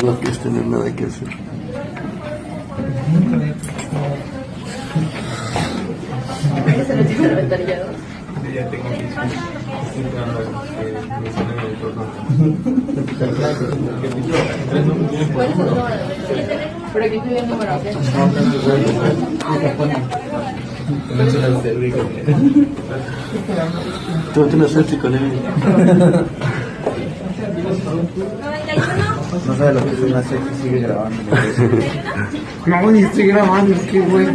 No quieres tener nada que hacer. ¿Se lo tiene inventariado? Ya tengo que estoy esperando a que me salen el torno. ¿Cuál es el número? Pero aquí estoy el número, ¿ok? Tú no tienes suerte, colega. 91. No sabe lo que es una sexy, sigue grabando. No, ni estoy grabando, es que güey.